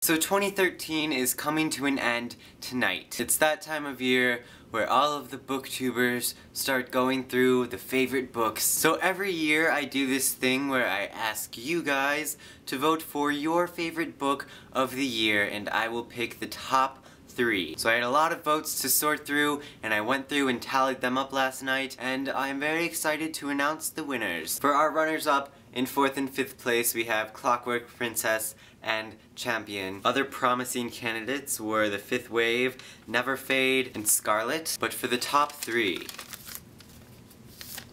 So 2013 is coming to an end tonight. It's that time of year where all of the booktubers start going through the favorite books. So every year I do this thing where I ask you guys to vote for your favorite book of the year, and I will pick the top 3. So I had a lot of votes to sort through, and I went through and tallied them up last night, and I'm very excited to announce the winners. For our runners-up, in 4th and 5th place we have Clockwork Princess and Champion. Other promising candidates were The Fifth Wave, Never Fade, and Scarlet. But for the top 3,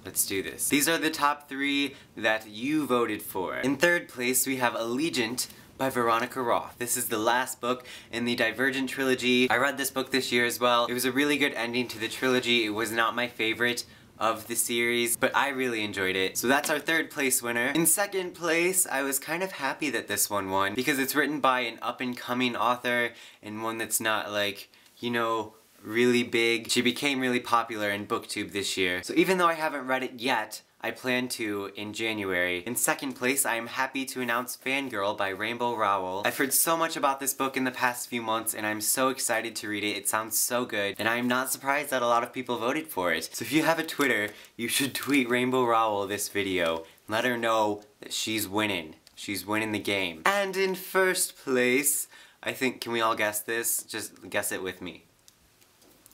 let's do this. These are the top 3 that you voted for. In 3rd place we have Allegiant by Veronica Roth. This is the last book in the Divergent trilogy. I read this book this year as well. It was a really good ending to the trilogy. It was not my favorite of the series, but I really enjoyed it. So that's our 3rd place winner. In 2nd place, I was kind of happy that this one won, because it's written by an up-and-coming author, and one that's not like, you know, really big. She became really popular in BookTube this year. So even though I haven't read it yet, I plan to in January. In 2nd place, I am happy to announce Fangirl by Rainbow Rowell. I've heard so much about this book in the past few months, and I'm so excited to read it. It sounds so good, and I'm not surprised that a lot of people voted for it. So if you have a Twitter, you should tweet Rainbow Rowell this video. Let her know that she's winning. She's winning the game. And in 1st place, I think, can we all guess this? Just guess it with me.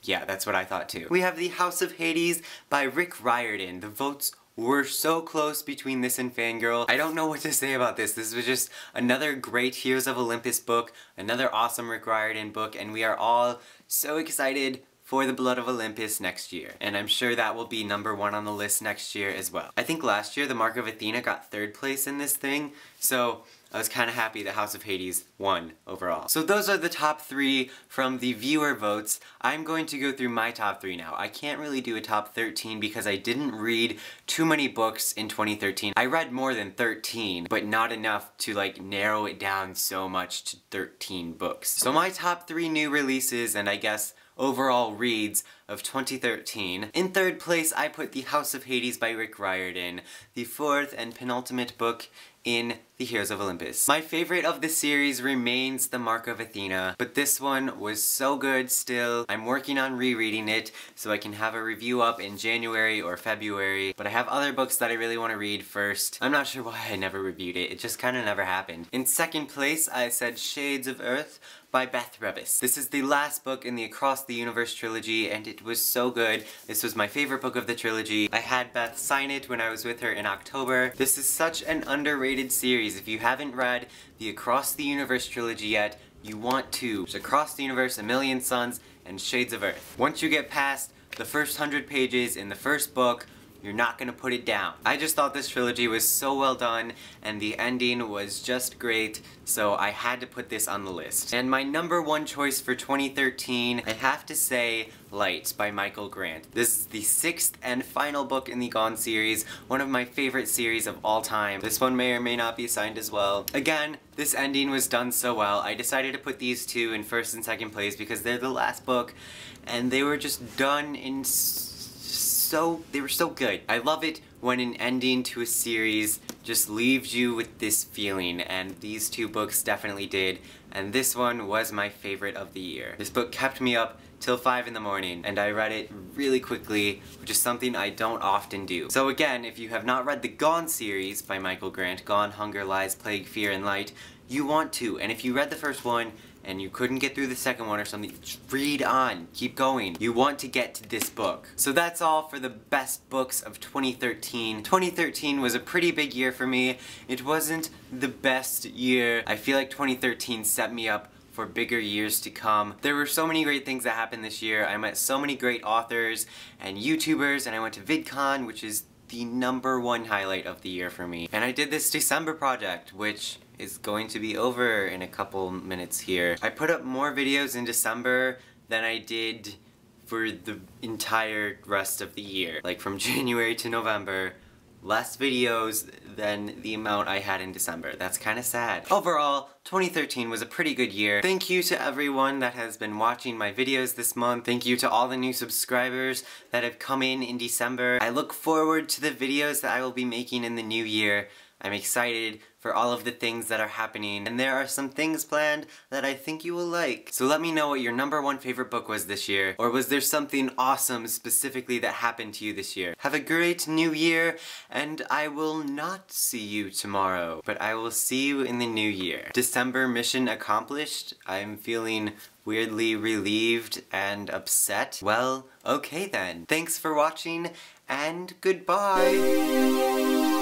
Yeah, that's what I thought too. We have The House of Hades by Rick Riordan. The votes were so close between this and Fangirl. I don't know what to say about this. This was just another great Heroes of Olympus book, another awesome Rick Riordan book, and we are all so excited for The Blood of Olympus next year. And I'm sure that will be #1 on the list next year as well. I think last year The Mark of Athena got 3rd place in this thing, so I was kind of happy that House of Hades won overall. So those are the top 3 from the viewer votes. I'm going to go through my top 3 now. I can't really do a top 13 because I didn't read too many books in 2013. I read more than 13, but not enough to like narrow it down so much to 13 books. So my top 3 new releases, and I guess overall reads of 2013. In 3rd place, I put The House of Hades by Rick Riordan, the 4th and penultimate book in the Heroes of Olympus. My favorite of the series remains The Mark of Athena, but this one was so good still. I'm working on rereading it so I can have a review up in January or February, but I have other books that I really want to read first. I'm not sure why I never reviewed it. It just kind of never happened. In 2nd place, I said Shades of Earth by Beth Revis. This is the last book in the Across the Universe trilogy, and it was so good. This was my favorite book of the trilogy. I had Beth sign it when I was with her in October. This is such an underrated series. If you haven't read the Across the Universe trilogy yet, you want to. There's Across the Universe, A Million Suns, and Shades of Earth. Once you get past the first 100 pages in the first book, you're not gonna put it down. I just thought this trilogy was so well done, and the ending was just great, so I had to put this on the list. And my #1 choice for 2013, I have to say Light by Michael Grant. This is the 6th and final book in the Gone series, one of my favorite series of all time. This one may or may not be signed as well. Again, this ending was done so well. I decided to put these 2 in 1st and 2nd place because they're the last book, and they were just done in they were so good. I love it when an ending to a series just leaves you with this feeling, and these 2 books definitely did, and this one was my favorite of the year. This book kept me up till 5 in the morning, and I read it really quickly, which is something I don't often do. So again, if you have not read the Gone series by Michael Grant, Gone, Hunger, Lies, Plague, Fear, and Light, you want to, and if you read the first one, and you couldn't get through the second one or something, just read on. Keep going. You want to get to this book. So that's all for the best books of 2013. 2013 was a pretty big year for me. It wasn't the best year. I feel like 2013 set me up for bigger years to come. There were so many great things that happened this year. I met so many great authors and YouTubers, and I went to VidCon, which is the #1 highlight of the year for me. And I did this December project, which is going to be over in a couple minutes here. I put up more videos in December than I did for the entire rest of the year. Like from January to November, less videos than the amount I had in December. That's kind of sad. Overall, 2013 was a pretty good year. Thank you to everyone that has been watching my videos this month. Thank you to all the new subscribers that have come in December. I look forward to the videos that I will be making in the new year. I'm excited for all of the things that are happening, and there are some things planned that I think you will like. So let me know what your #1 favorite book was this year, or was there something awesome specifically that happened to you this year? Have a great new year, and I will not see you tomorrow, but I will see you in the new year. December mission accomplished. I'm feeling weirdly relieved and upset. Well, okay then. Thanks for watching, and goodbye!